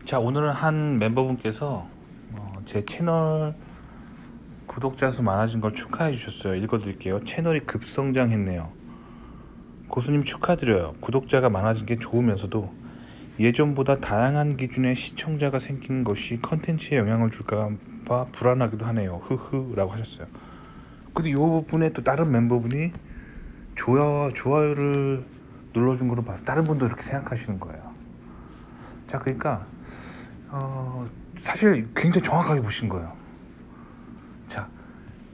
자, 오늘은 한 멤버분께서 제 채널 구독자 수 많아진 걸 축하해 주셨어요. 읽어드릴게요. 채널이 급성장했네요. 고수님 축하드려요. 구독자가 많아진 게 좋으면서도 예전보다 다양한 기준의 시청자가 생긴 것이 컨텐츠에 영향을 줄까 봐 불안하기도 하네요. 흐흐 라고 하셨어요. 근데 요 분의 또 다른 멤버분이 좋아요를 눌러준 거로 봐서 다른 분도 이렇게 생각하시는 거예요. 자, 그러니까 사실 굉장히 정확하게 보신 거예요. 자,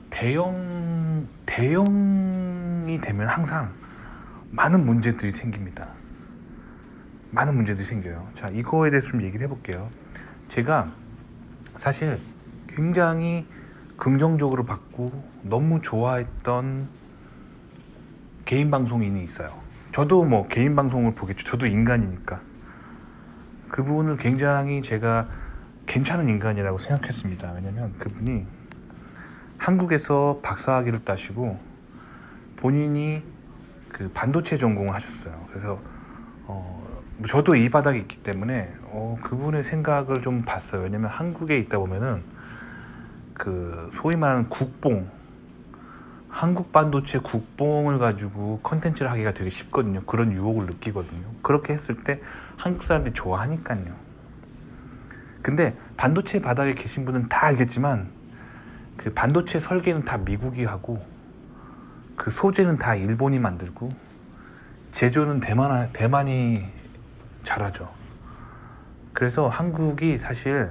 대형이 되면 항상 많은 문제들이 생깁니다. 많은 문제들이 생겨요. 자, 이거에 대해서 좀 얘기를 해볼게요. 제가 사실 굉장히 긍정적으로 받고 너무 좋아했던 개인 방송인이 있어요. 저도 뭐 개인 방송을 보겠죠. 저도 인간이니까. 그분을 굉장히 제가 괜찮은 인간이라고 생각했습니다. 왜냐면 그분이 한국에서 박사학위를 따시고 본인이 그 반도체 전공을 하셨어요. 그래서 저도 이 바닥에 있기 때문에 그분의 생각을 좀 봤어요. 왜냐면 한국에 있다 보면은 그 소위 말하는 국뽕, 한국 반도체 국뽕을 가지고 컨텐츠를 하기가 되게 쉽거든요. 그런 유혹을 느끼거든요. 그렇게 했을 때 한국 사람들이 좋아하니까요. 근데 반도체 바닥에 계신 분은 다 알겠지만 그 반도체 설계는 다 미국이 하고 그 소재는 다 일본이 만들고 제조는 대만이 잘하죠. 그래서 한국이 사실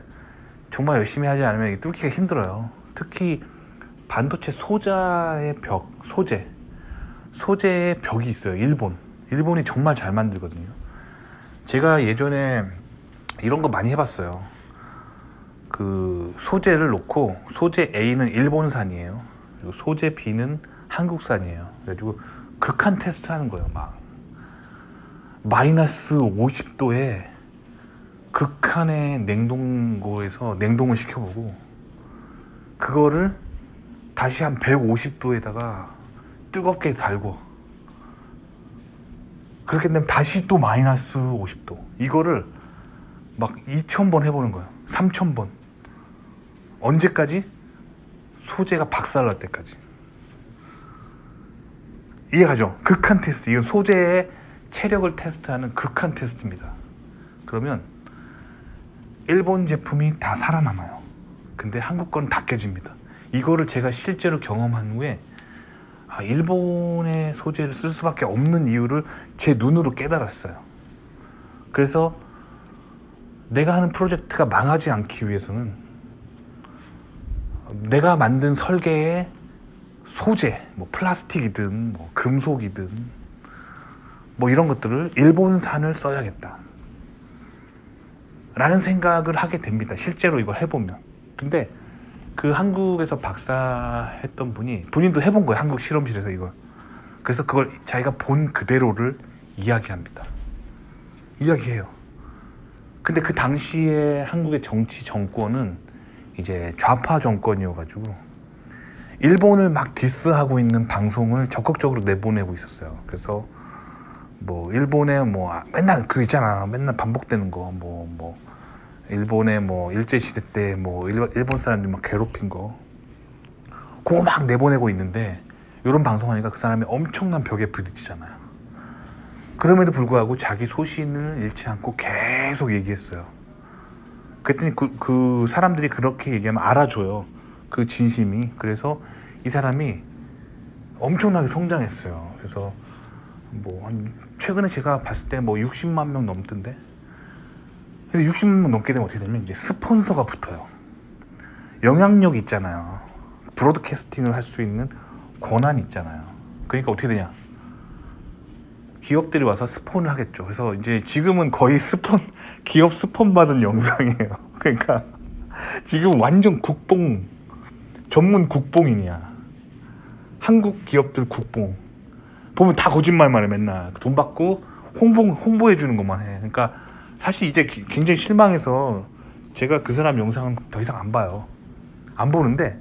정말 열심히 하지 않으면 뚫기가 힘들어요. 특히 반도체 소자의 벽, 소재의 벽이 있어요. 일본이 정말 잘 만들거든요. 제가 예전에 이런 거 많이 해봤어요. 그 소재를 놓고 소재 A는 일본산이에요. 그리고 소재 B는 한국산이에요. 그래가지고 극한 테스트 하는 거예요. 막 마이너스 50도에 극한의 냉동고에서 냉동을 시켜보고 그거를 다시 한 150도에다가 뜨겁게 달고 그렇게 되면 다시 또 마이너스 50도 이거를 막 2000번 해보는 거예요. 3000번. 언제까지? 소재가 박살날 때까지. 이해가죠? 극한 테스트. 이건 소재의 체력을 테스트하는 극한 테스트입니다. 그러면 일본 제품이 다 살아남아요. 근데 한국 건 다 깨집니다. 이거를 제가 실제로 경험한 후에 일본의 소재를 쓸 수밖에 없는 이유를 제 눈으로 깨달았어요. 그래서 내가 하는 프로젝트가 망하지 않기 위해서는 내가 만든 설계의 소재, 뭐 플라스틱이든 뭐 금속이든 뭐 이런 것들을 일본산을 써야겠다 라는 생각을 하게 됩니다. 실제로 이걸 해보면. 근데 그 한국에서 박사했던 본인도 해본 거예요. 한국 실험실에서 이걸. 그래서 그걸 자기가 본 그대로를 이야기합니다. 이야기해요. 근데 그 당시에 한국의 정치 정권은 이제 좌파 정권이어가지고 일본을 막 디스하고 있는 방송을 적극적으로 내보내고 있었어요. 그래서 뭐 일본에 뭐 맨날 그 있잖아. 맨날 반복되는 거 뭐 일본의 뭐 일제시대 때 뭐 일본 사람들이 막 괴롭힌 거 그거 막 내보내고 있는데 이런 방송하니까 그 사람이 엄청난 벽에 부딪히잖아요. 그럼에도 불구하고 자기 소신을 잃지 않고 계속 얘기했어요. 그랬더니 그 사람들이 그렇게 얘기하면 알아줘요. 그 진심이. 그래서 이 사람이 엄청나게 성장했어요. 그래서 뭐 최근에 제가 봤을 때 뭐 60만 명 넘던데. 근데 60만 명 넘게 되면 어떻게 되면 이제 스폰서가 붙어요. 영향력 있잖아요. 브로드캐스팅을 할 수 있는 권한이 있잖아요. 그러니까 어떻게 되냐? 기업들이 와서 스폰을 하겠죠. 그래서 이제 지금은 거의 기업 스폰 받은 영상이에요. 그러니까 지금 완전 전문 국뽕인이야. 한국 기업들 국뽕. 보면 다 거짓말만 해, 맨날. 돈 받고 홍보해 주는 것만 해. 그러니까 사실 이제 굉장히 실망해서 제가 그 사람 영상은 더 이상 안 봐요. 안 보는데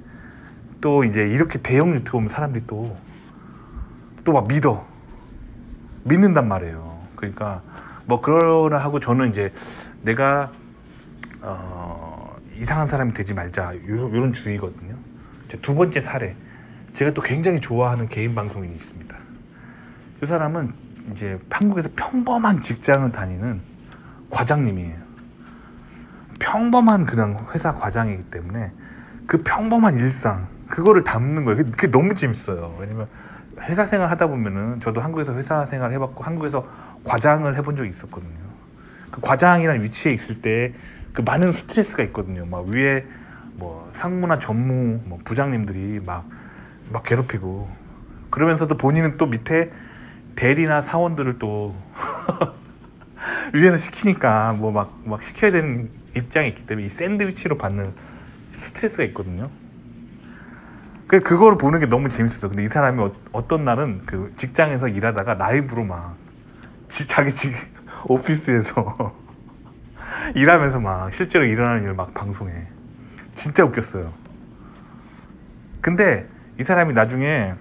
또 이제 이렇게 대형 유튜브 보면 사람들이 또 막 믿는단 말이에요. 그러니까 뭐 그러나 하고 저는 이제 내가 이상한 사람이 되지 말자 이런 주의거든요. 두 번째 사례, 제가 또 굉장히 좋아하는 개인 방송인이 있습니다. 이 사람은 이제 한국에서 평범한 직장을 다니는 과장님이에요. 평범한 그냥 회사 과장이기 때문에 그 평범한 일상 그거를 담는 거예요. 그게 너무 재밌어요. 왜냐면 회사 생활 하다 보면은 저도 한국에서 회사 생활 해봤고 한국에서 과장을 해본 적이 있었거든요. 그 과장이라는 위치에 있을 때 그 많은 스트레스가 있거든요. 막 위에 뭐 상무나 전무, 뭐 부장님들이 막 괴롭히고 그러면서도 본인은 또 밑에 대리나 사원들을 또 위에서 시키니까 뭐 막 시켜야 되는 입장이 있기 때문에 이 샌드위치로 받는 스트레스가 있거든요. 그거를 보는 게 너무 재밌었어. 근데 이 사람이 어떤 날은 그 직장에서 일하다가 라이브로 막 자기 집 오피스에서 일하면서 막 실제로 일어나는 일을 막 방송해. 진짜 웃겼어요. 근데 이 사람이 나중에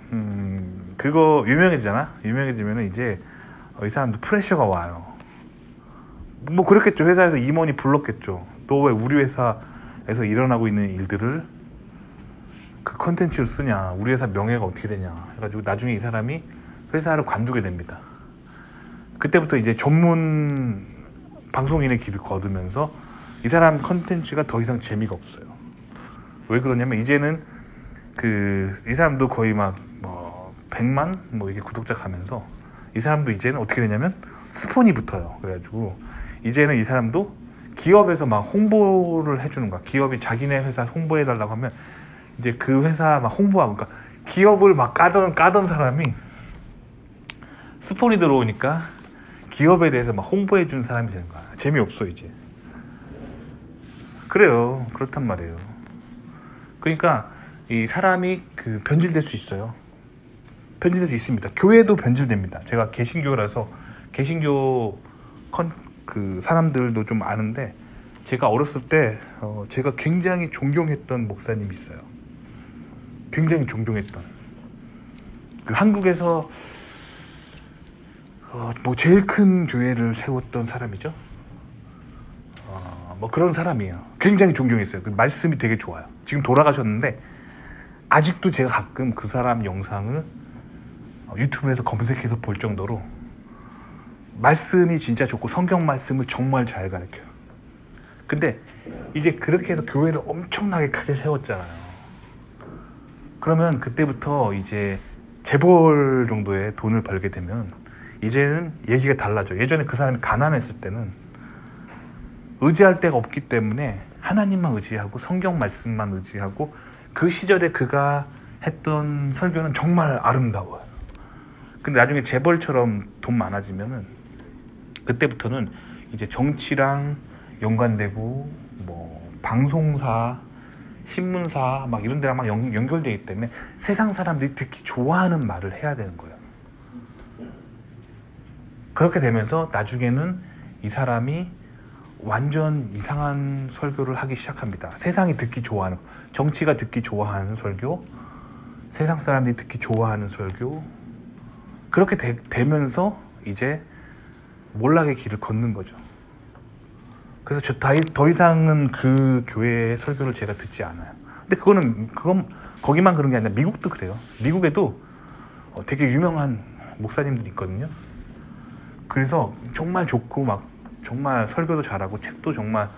그거 유명해지잖아. 유명해지면은 이제 이 사람도 프레셔가 와요. 뭐 그렇겠죠. 회사에서 임원이 불렀겠죠. 너 왜 우리 회사에서 일어나고 있는 일들을 그 컨텐츠를 쓰냐, 우리 회사 명예가 어떻게 되냐 해가지고 나중에 이 사람이 회사를 관두게 됩니다. 그때부터 이제 전문 방송인의 길을 거두면서 이 사람 컨텐츠가 더 이상 재미가 없어요. 왜 그러냐면 이제는 이 사람도 거의 막 뭐 100만 뭐 이게 구독자 가면서 이 사람도 이제는 어떻게 되냐면 스폰이 붙어요. 그래가지고 이제는 이 사람도 기업에서 막 홍보를 해주는 거야. 기업이 자기네 회사 홍보해달라고 하면 이제 그 회사 막 홍보하고, 그러니까 기업을 막 까던 사람이 스폰이 들어오니까 기업에 대해서 막 홍보해준 사람이 되는 거야. 재미없어 이제. 그래요. 그렇단 말이에요. 그러니까 이 사람이 변질될 수 있어요. 변질될 수 있습니다. 교회도 변질됩니다. 제가 개신교라서 개신교 사람들도 좀 아는데, 제가 어렸을 때 제가 굉장히 존경했던 목사님이 있어요. 굉장히 존경했던. 한국에서 뭐 제일 큰 교회를 세웠던 사람이죠. 뭐 그런 사람이에요. 굉장히 존경했어요. 그 말씀이 되게 좋아요. 지금 돌아가셨는데 아직도 제가 가끔 그 사람 영상을 유튜브에서 검색해서 볼 정도로 말씀이 진짜 좋고 성경 말씀을 정말 잘 가르쳐요. 근데 이제 그렇게 해서 교회를 엄청나게 크게 세웠잖아요. 그러면 그때부터 이제 재벌 정도의 돈을 벌게 되면 이제는 얘기가 달라져. 예전에 그 사람이 가난했을 때는 의지할 데가 없기 때문에 하나님만 의지하고 성경 말씀만 의지하고 그 시절에 그가 했던 설교는 정말 아름다워요. 근데 나중에 재벌처럼 돈 많아지면은 그때부터는 이제 정치랑 연관되고 뭐 방송사, 신문사 막 이런 데랑 막 연결되기 때문에 세상 사람들이 듣기 좋아하는 말을 해야 되는 거예요. 그렇게 되면서 나중에는 이 사람이 완전 이상한 설교를 하기 시작합니다. 세상이 듣기 좋아하는, 정치가 듣기 좋아하는 설교, 세상 사람들이 듣기 좋아하는 설교, 그렇게 되면서 이제 몰락의 길을 걷는 거죠. 그래서 더 이상은 그 교회의 설교를 제가 듣지 않아요. 근데 그건 거기만 그런 게 아니라 미국도 그래요. 미국에도 되게 유명한 목사님들이 있거든요. 그래서 정말 좋고 막 정말 설교도 잘하고 책도 정말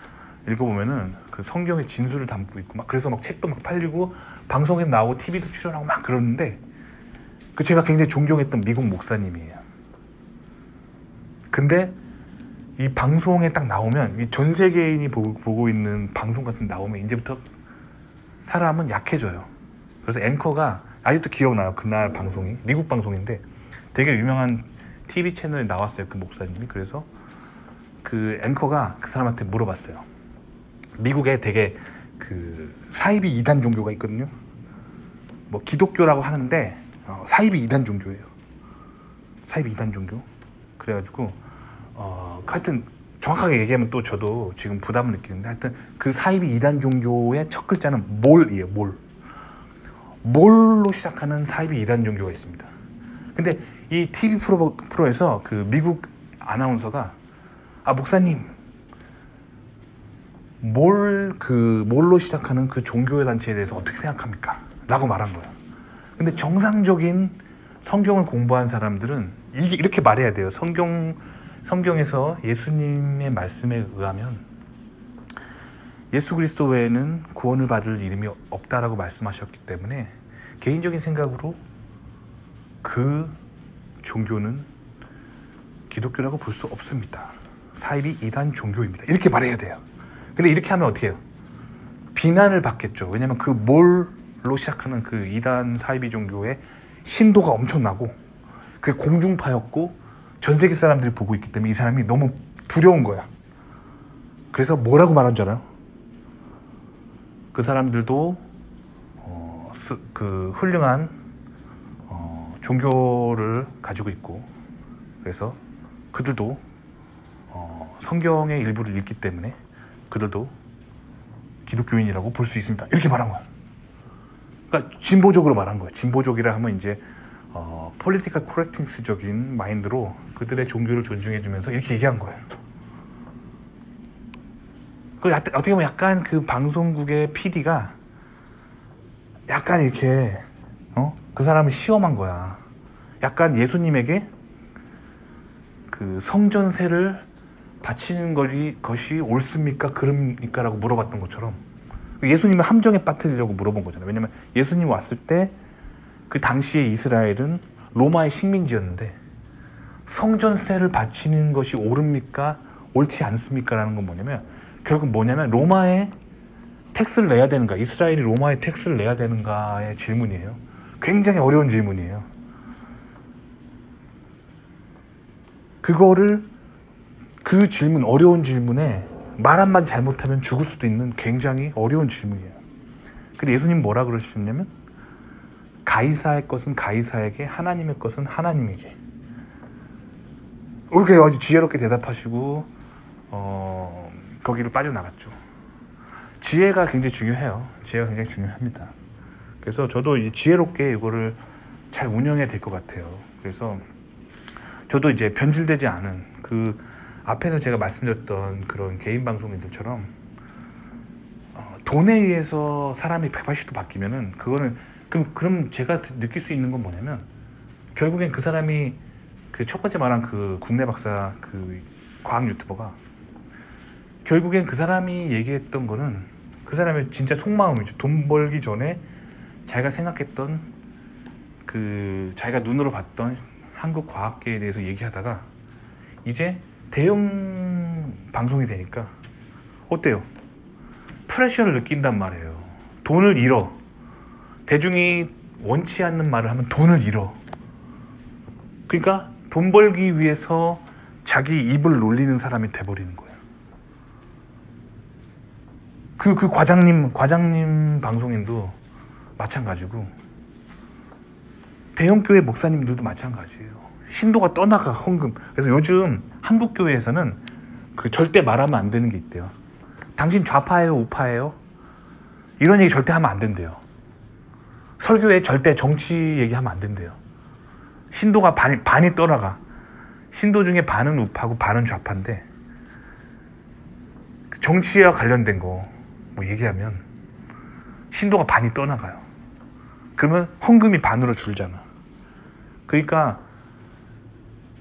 읽어보면은 그 성경의 진수를 담고 있고 막 그래서 막 책도 막 팔리고 방송에 나오고 TV도 출연하고 막 그러는데 그 제가 굉장히 존경했던 미국 목사님이에요. 근데 이 방송에 딱 나오면 이 전 세계인이 보고 있는 방송 같은 데 나오면 이제부터 사람은 약해져요. 그래서 앵커가 아직도 기억나요. 그날 방송이 미국 방송인데 되게 유명한 TV 채널에 나왔어요. 그 목사님이. 그래서 그 앵커가 그 사람한테 물어봤어요. 미국에 되게 그 사이비 이단 종교가 있거든요. 뭐 기독교라고 하는데 사이비 이단 종교예요. 사이비 이단 종교. 그래가지고 하여튼 정확하게 얘기하면 또 저도 지금 부담을 느끼는데 하여튼 그 사이비 이단 종교의 첫 글자는 몰이에요. 몰로 시작하는 사이비 이단 종교가 있습니다. 근데 이 TV 프로에서 그 미국 아나운서가 목사님 뭘로 시작하는 그 종교 단체에 대해서 어떻게 생각합니까? 라고 말한 거예요. 근데 정상적인 성경을 공부한 사람들은 이렇게 말해야 돼요. 성경에서 예수님의 말씀에 의하면 예수 그리스도 외에는 구원을 받을 이름이 없다라고 말씀하셨기 때문에 개인적인 생각으로 그 종교는 기독교라고 볼 수 없습니다. 사이비 이단 종교입니다. 이렇게 말해야 돼요. 근데 이렇게 하면 어떻게 해요? 비난을 받겠죠. 왜냐면 그 뭘로 시작하는 그 이단 사이비 종교의 신도가 엄청나고 그게 공중파였고 전 세계 사람들이 보고 있기 때문에 이 사람이 너무 두려운 거야. 그래서 뭐라고 말한 줄 알아요? 그 사람들도 그 훌륭한 종교를 가지고 있고 그래서 그들도 성경의 일부를 읽기 때문에 그들도 기독교인이라고 볼 수 있습니다. 이렇게 말한 거야. 그러니까 진보적으로 말한 거예요. 진보적이라 하면 이제 폴리티컬 코렉팅스적인 마인드로 그들의 종교를 존중해주면서 이렇게 얘기한 거예요. 어떻게 보면 약간 그 방송국의 PD가 약간 이렇게 그 사람을 시험한 거야. 약간 예수님에게 그 성전세를 바치는 것이 옳습니까? 그럽니까? 라고 물어봤던 것처럼 예수님의 함정에 빠뜨리려고 물어본 거잖아요. 왜냐면 예수님이 왔을 때 그 당시에 이스라엘은 로마의 식민지였는데 성전세를 바치는 것이 옳습니까? 옳지 않습니까? 라는 건 뭐냐면 결국 뭐냐면 로마에 텍스를 내야 되는가, 이스라엘이 로마에 텍스를 내야 되는가의 질문이에요. 굉장히 어려운 질문이에요. 그 질문, 어려운 질문에 말 한마디 잘못하면 죽을 수도 있는 굉장히 어려운 질문이에요. 근데 예수님 뭐라 그러셨냐면 가이사의 것은 가이사에게, 하나님의 것은 하나님에게. 이렇게 아주 지혜롭게 대답하시고 거기를 빠져나갔죠. 지혜가 굉장히 중요해요. 지혜가 굉장히 중요합니다. 그래서 저도 이 지혜롭게 이거를 잘 운영해야 될 것 같아요. 그래서 저도 이제 변질되지 않은 그 앞에서 제가 말씀드렸던 그런 개인 방송인들처럼 돈에 의해서 사람이 180도 바뀌면은 그거는 그럼 제가 느낄 수 있는 건 뭐냐면 결국엔 그 사람이 그 첫 번째 말한 그 국내 박사 그 과학 유튜버가 결국엔 그 사람이 얘기했던 거는 그 사람의 진짜 속마음이죠. 돈 벌기 전에 자기가 생각했던 그 자기가 눈으로 봤던 한국 과학계에 대해서 얘기하다가 이제 대형 방송이 되니까 어때요? 프레셔를 느낀단 말이에요. 돈을 잃어. 대중이 원치 않는 말을 하면 돈을 잃어. 그러니까 돈 벌기 위해서 자기 입을 놀리는 사람이 돼버리는 거예요. 그 과장님 방송인도 마찬가지고 대형교회 목사님들도 마찬가지예요. 신도가 떠나가 헌금. 그래서 요즘 한국 교회에서는 그 절대 말하면 안 되는 게 있대요. 당신 좌파예요, 우파예요? 이런 얘기 절대 하면 안 된대요. 설교에 절대 정치 얘기하면 안 된대요. 신도가 반이 떠나가. 신도 중에 반은 우파고 반은 좌파인데 정치와 관련된 거 뭐 얘기하면 신도가 반이 떠나가요. 그러면 헌금이 반으로 줄잖아. 그러니까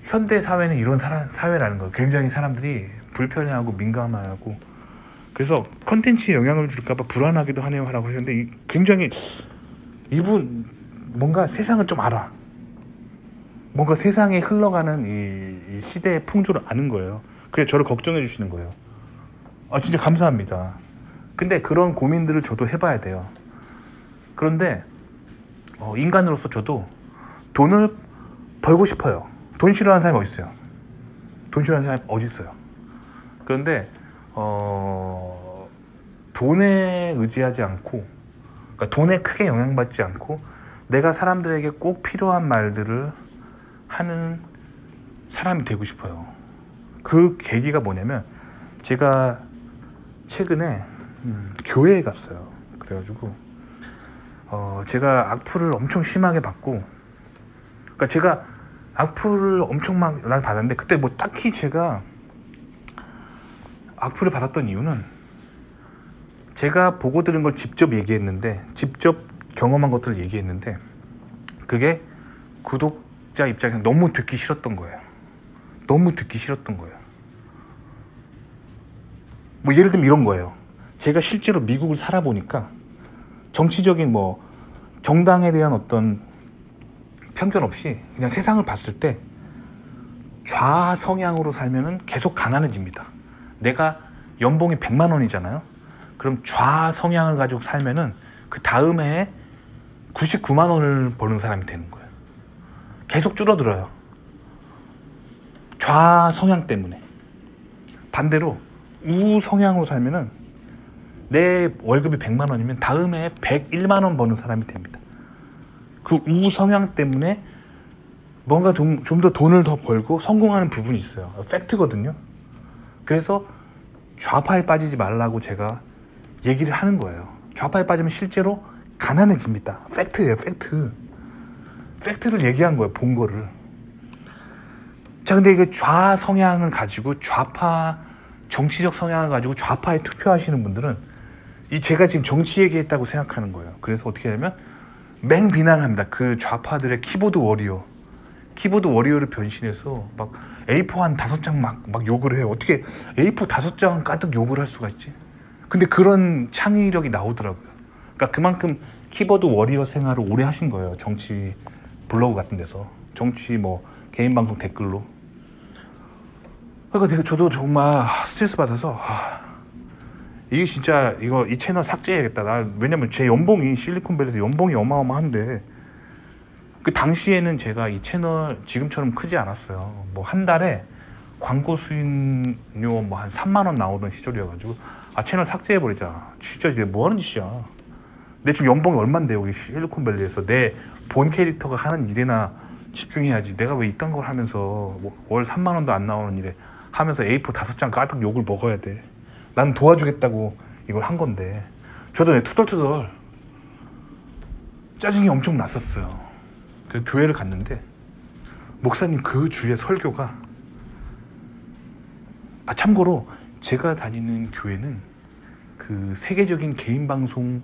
현대 사회는 이런 사회라는 거예요. 굉장히 사람들이 불편해하고 민감하고 그래서 컨텐츠에 영향을 줄까봐 불안하기도 하네요 라고 하셨는데 굉장히 이분 뭔가 세상을 좀 알아. 뭔가 세상에 흘러가는 이 시대의 풍조를 아는 거예요. 그래서 저를 걱정해 주시는 거예요. 진짜 감사합니다. 근데 그런 고민들을 저도 해봐야 돼요. 그런데 인간으로서 저도 돈을 벌고 싶어요. 돈 싫어하는 사람이 어디 있어요? 돈 싫어하는 사람이 어디 있어요? 그런데 돈에 의지하지 않고, 그러니까 돈에 크게 영향받지 않고 내가 사람들에게 꼭 필요한 말들을 하는 사람이 되고 싶어요. 그 계기가 뭐냐면 제가 최근에 교회에 갔어요. 그래가지고 제가 악플을 엄청 심하게 받고, 그러니까 제가 악플을 엄청 막 받았는데 그때 뭐 딱히 제가 악플을 받았던 이유는 제가 보고 들은 걸 직접 얘기했는데, 직접 경험한 것들을 얘기했는데, 그게 구독자 입장에서 너무 듣기 싫었던 거예요. 너무 듣기 싫었던 거예요. 뭐 예를 들면 이런 거예요. 제가 실제로 미국을 살아보니까 정치적인 뭐 정당에 대한 어떤 편견 없이 그냥 세상을 봤을 때 좌성향으로 살면은 계속 가난해집니다. 내가 연봉이 100만 원이잖아요. 그럼 좌성향을 가지고 살면은 그 다음 해에 99만 원을 버는 사람이 되는 거예요. 계속 줄어들어요. 좌성향 때문에. 반대로 우성향으로 살면은 내 월급이 100만 원이면 다음 해에 101만 원 버는 사람이 됩니다. 그 우성향 때문에 뭔가 좀 더 돈을 더 벌고 성공하는 부분이 있어요. 팩트거든요. 그래서 좌파에 빠지지 말라고 제가 얘기를 하는 거예요. 좌파에 빠지면 실제로 가난해집니다. 팩트예요, 팩트. 팩트를 얘기한 거예요, 본 거를. 자, 근데 이게 좌 성향을 가지고 좌파, 정치적 성향을 가지고 좌파에 투표하시는 분들은 이 제가 지금 정치 얘기했다고 생각하는 거예요. 그래서 어떻게 하냐면 맹비난합니다. 그 좌파들의 키보드 워리어를 변신해서 막 A4 한 5장 막 욕을 해요. 어떻게 A4 5장 가득 욕을 할 수가 있지? 근데 그런 창의력이 나오더라고요. 그러니까 그만큼 키보드 워리어 생활을 오래 하신 거예요. 정치 블로그 같은 데서. 정치 뭐 개인 방송 댓글로. 그러니까 저도 정말 스트레스 받아서 이게 진짜 이 채널 삭제해야겠다. 왜냐면 제 연봉이 실리콘밸리에서 연봉이 어마어마한데 그 당시에는 제가 이 채널 지금처럼 크지 않았어요. 뭐 한 달에 광고 수익료 뭐 한 3만 원 나오던 시절이어가지고 채널 삭제해버리자. 진짜 이게 뭐 하는 짓이야. 내 지금 연봉이 얼만데 여기 실리콘밸리에서 내 본 캐릭터가 하는 일에나 집중해야지. 내가 왜 이딴 걸 하면서 뭐 월 3만 원도 안 나오는 일에 하면서 A4 5장 가득 욕을 먹어야 돼. 난 도와주겠다고 이걸 한 건데. 저도 투덜투덜 짜증이 엄청 났었어요. 그 교회를 갔는데 목사님 그 주의 설교가 참고로 제가 다니는 교회는 그 세계적인 개인 방송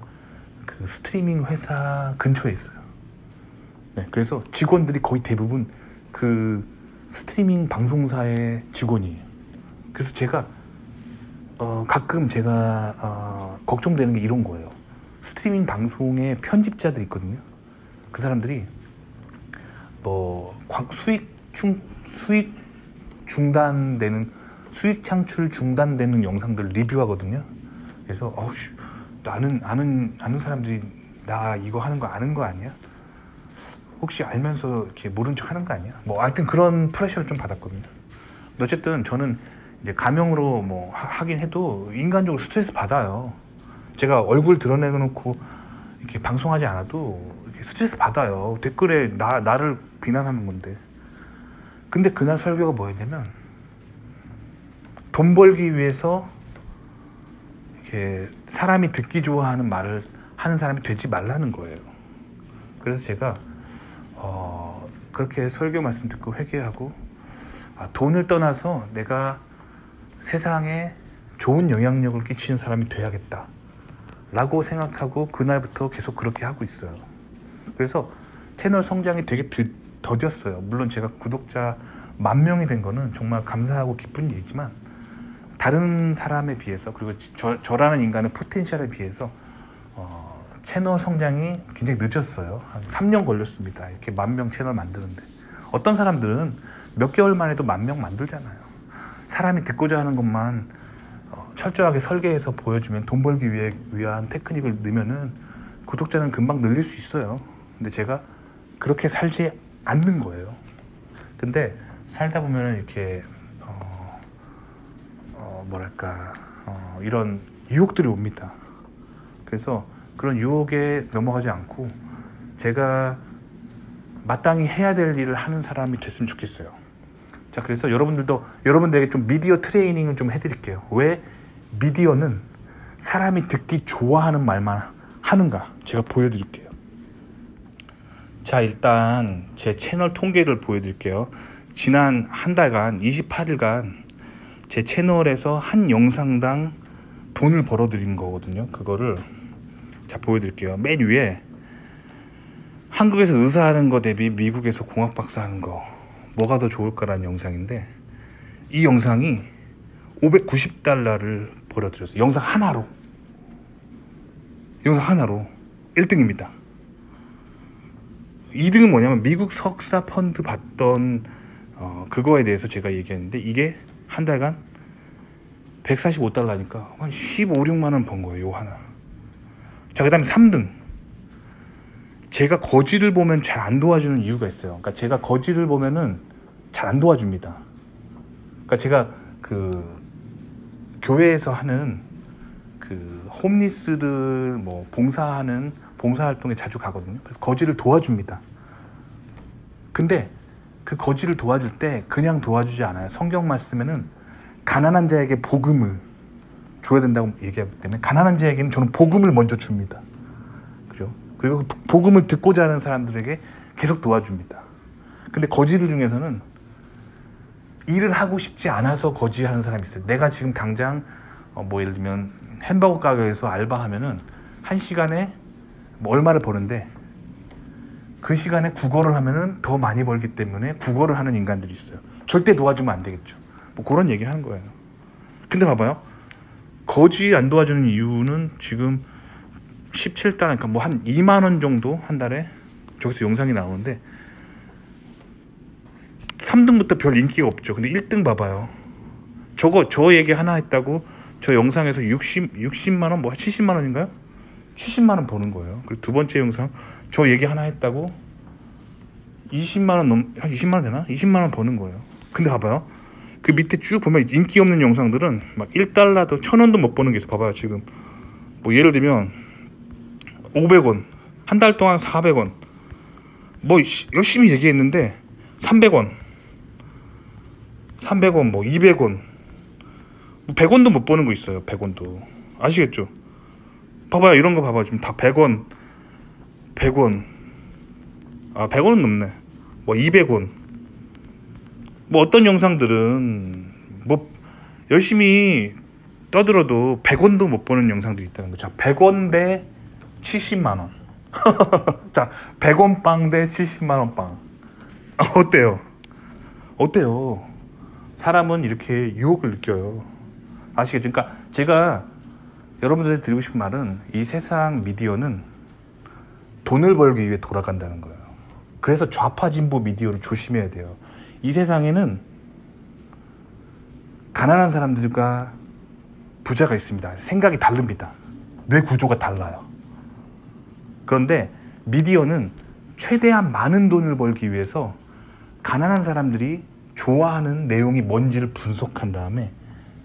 그 스트리밍 회사 근처에 있어요. 네, 그래서 직원들이 거의 대부분 그 스트리밍 방송사의 직원이에요. 그래서 제가 가끔 제가 걱정되는 게 이런 거예요. 스트리밍 방송의 편집자들 있거든요. 그 사람들이 뭐 수익 중단되는 수익 창출 중단되는 영상들 리뷰하거든요. 그래서 아는 사람들이 나 이거 하는 거 아는 거 아니야? 혹시 알면서 이렇게 모른 척 하는 거 아니야? 뭐 하여튼 그런 프레셔를 좀 받았거든요. 어쨌든 저는 이제 가명으로 뭐 하긴 해도 인간적으로 스트레스 받아요. 제가 얼굴 드러내놓고 이렇게 방송하지 않아도 이렇게 스트레스 받아요. 댓글에 나를 비난하는 건데. 근데 그날 설교가 뭐였냐면 돈 벌기 위해서 이렇게 사람이 듣기 좋아하는 말을 하는 사람이 되지 말라는 거예요. 그래서 제가 그렇게 설교 말씀 듣고 회개하고 돈을 떠나서 내가 세상에 좋은 영향력을 끼치는 사람이 돼야겠다 라고 생각하고 그날부터 계속 그렇게 하고 있어요. 그래서 채널 성장이 되게 더뎠어요. 물론 제가 구독자 10,000명이 된 거는 정말 감사하고 기쁜 일이지만 다른 사람에 비해서 그리고 저라는 인간의 포텐셜에 비해서 채널 성장이 굉장히 늦었어요. 한 3년 걸렸습니다. 이렇게 10,000명 채널 만드는데. 어떤 사람들은 몇 개월만 해도 10,000명 만들잖아요. 사람이 듣고자 하는 것만 철저하게 설계해서 보여주면 돈 벌기 위한 테크닉을 넣으면은 구독자는 금방 늘릴 수 있어요. 근데 제가 그렇게 살지 않는 거예요. 근데 살다 보면 이렇게 이런 유혹들이 옵니다. 그래서 그런 유혹에 넘어가지 않고 제가 마땅히 해야 될 일을 하는 사람이 됐으면 좋겠어요. 자, 그래서 여러분들에게 좀 미디어 트레이닝을 좀 해드릴게요. 왜 미디어는 사람이 듣기 좋아하는 말만 하는가 제가 보여드릴게요. 자, 일단 제 채널 통계를 보여드릴게요. 지난 한 달간 28일간 제 채널에서 한 영상당 돈을 벌어들이는 거거든요. 그거를 자 보여드릴게요. 맨 위에 한국에서 의사 하는 거 대비 미국에서 공학 박사 하는 거 뭐가 더 좋을까라는 영상인데, 이 영상이 $590를 벌어들였어요. 영상 하나로 1등입니다. 2등은 뭐냐면 미국 석사 펀드 받던 그거에 대해서 제가 얘기했는데, 이게 한 달간 $145니까 한 15, 16만 원 번 거예요. 요 하나. 자, 그 다음에 3등. 제가 거지를 보면 잘 안 도와주는 이유가 있어요. 그러니까 제가 거지를 보면은 잘 안 도와줍니다. 그러니까 제가 그 교회에서 하는 그 홈리스들 뭐 봉사활동에 자주 가거든요. 그래서 거지를 도와줍니다. 근데 그 거지를 도와줄 때 그냥 도와주지 않아요. 성경 말씀에는 가난한 자에게 복음을 줘야 된다고 얘기하기 때문에 가난한 자에게는 저는 복음을 먼저 줍니다. 그죠? 그리고 그 복음을 듣고자 하는 사람들에게 계속 도와줍니다. 근데 거지들 중에서는 일을 하고 싶지 않아서 거지하는 사람이 있어요. 내가 지금 당장 뭐 예를 들면 햄버거 가게에서 알바하면은 한 시간에 뭐 얼마를 버는데, 그 시간에 국어를 하면은 더 많이 벌기 때문에 국어를 하는 인간들이 있어요. 절대 도와주면 안 되겠죠. 뭐 그런 얘기 하는 거예요. 근데 봐봐요. 거지 안 도와주는 이유는 지금 17달, 그러니까 뭐 한 2만 원 정도 한 달에 저기서 영상이 나오는데 3등부터 별 인기가 없죠. 근데 1등 봐봐요. 저 얘기 하나 했다고 저 영상에서 60만 원, 뭐 70만 원인가요? 70만 원 버는 거예요. 그리고 두 번째 영상 저 얘기 하나 했다고 20만 원 한 20만 원 되나? 20만 원 버는 거예요. 근데 봐봐요. 그 밑에 쭉 보면 인기 없는 영상들은 막 1달러도 1,000원도 못 버는 게 있어. 봐봐요. 지금 뭐 예를 들면 500원, 한 달 동안 400원, 뭐 열심히 얘기했는데 300원, 뭐 200원, 뭐 100원도 못 버는 거 있어요. 100원도. 아시겠죠? 봐봐요. 이런 거 봐봐요. 지금 다 100원, 아 100원은 넘네. 뭐 200원. 뭐 어떤 영상들은 뭐 열심히 떠들어도 100원도 못 버는 영상들이 있다는 거죠. 100원 대 70만 원. 자, 100원 빵 대 70만 원 빵. 어때요? 사람은 이렇게 유혹을 느껴요. 아시겠죠? 그러니까 제가 여러분들한테 드리고 싶은 말은, 이 세상 미디어는 돈을 벌기 위해 돌아간다는 거예요. 그래서 좌파 진보 미디어를 조심해야 돼요. 이 세상에는 가난한 사람들과 부자가 있습니다. 생각이 다릅니다. 뇌 구조가 달라요. 그런데 미디어는 최대한 많은 돈을 벌기 위해서 가난한 사람들이 좋아하는 내용이 뭔지를 분석한 다음에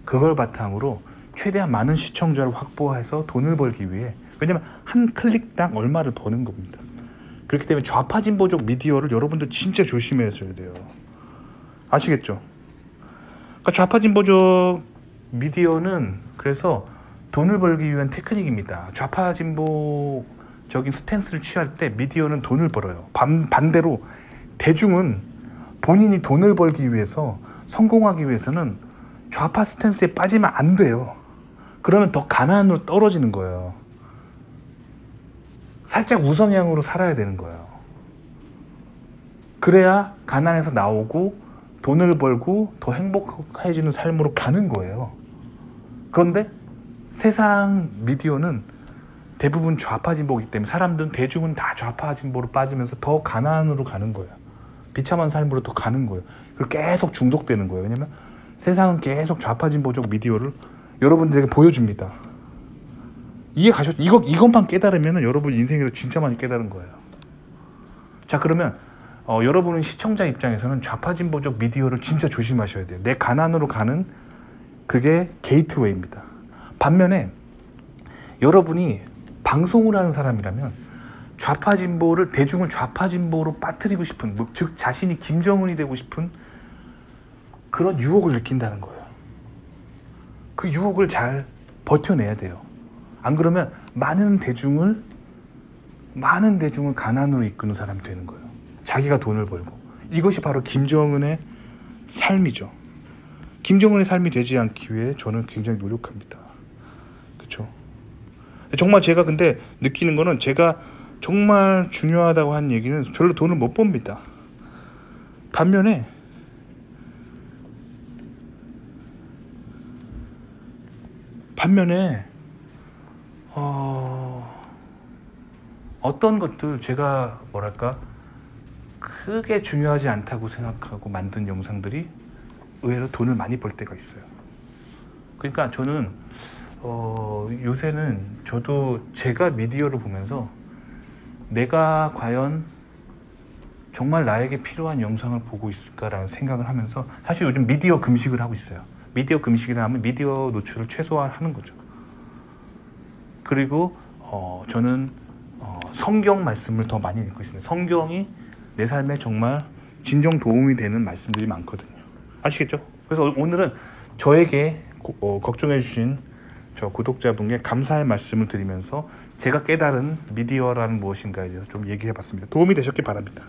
그걸 바탕으로 최대한 많은 시청자를 확보해서 돈을 벌기 위해, 왜냐면 한 클릭당 얼마를 버는 겁니다. 그렇기 때문에 좌파 진보적 미디어를 여러분들 진짜 조심해야 돼요. 아시겠죠? 그러니까 좌파 진보적 미디어는 그래서 돈을 벌기 위한 테크닉입니다. 좌파 진보적인 스탠스를 취할 때 미디어는 돈을 벌어요. 반대로 대중은 본인이 돈을 벌기 위해서, 성공하기 위해서는 좌파 스탠스에 빠지면 안 돼요. 그러면 더 가난으로 떨어지는 거예요. 살짝 우성향으로 살아야 되는 거예요. 그래야 가난에서 나오고 돈을 벌고 더 행복해지는 삶으로 가는 거예요. 그런데 세상 미디어는 대부분 좌파 진보이기 때문에 사람들은, 대중은 다 좌파 진보로 빠지면서 더 가난으로 가는 거예요. 비참한 삶으로 더 가는 거예요. 그리고 계속 중독되는 거예요. 왜냐면 세상은 계속 좌파 진보적 미디어를 여러분들에게 보여줍니다. 이해가셨죠? 이것만 깨달으면 여러분 인생에서 진짜 많이 깨달은 거예요. 자, 그러면 여러분은 시청자 입장에서는 좌파 진보적 미디어를 진짜 조심하셔야 돼요. 내 가난으로 가는 그게 게이트웨이입니다. 반면에 여러분이 방송을 하는 사람이라면 좌파 진보를, 대중을 좌파 진보로 빠뜨리고 싶은, 즉 자신이 김정은이 되고 싶은 그런 유혹을 느낀다는 거예요. 그 유혹을 잘 버텨내야 돼요. 안 그러면 많은 대중을 가난으로 이끄는 사람이 되는 거예요. 자기가 돈을 벌고. 이것이 바로 김정은의 삶이죠. 김정은의 삶이 되지 않기 위해 저는 굉장히 노력합니다. 그렇죠. 정말 제가 근데 느끼는 거는 제가 정말 중요하다고 한 얘기는 별로 돈을 못 법니다. 반면에 어떤 것들 제가 뭐랄까 크게 중요하지 않다고 생각하고 만든 영상들이 의외로 돈을 많이 벌 때가 있어요. 그러니까 저는 요새는 저도 제가 미디어를 보면서 내가 과연 정말 나에게 필요한 영상을 보고 있을까라는 생각을 하면서 사실 요즘 미디어 금식을 하고 있어요. 미디어 금식이라 하면 미디어 노출을 최소화하는 거죠. 그리고 저는 성경 말씀을 더 많이 읽고 있습니다. 성경이 내 삶에 정말 진정 도움이 되는 말씀들이 많거든요. 아시겠죠? 그래서 오늘은 저에게 걱정해 주신 저 구독자분께 감사의 말씀을 드리면서 제가 깨달은 미디어라는 무엇인가에 대해서 좀 얘기해 봤습니다. 도움이 되셨길 바랍니다.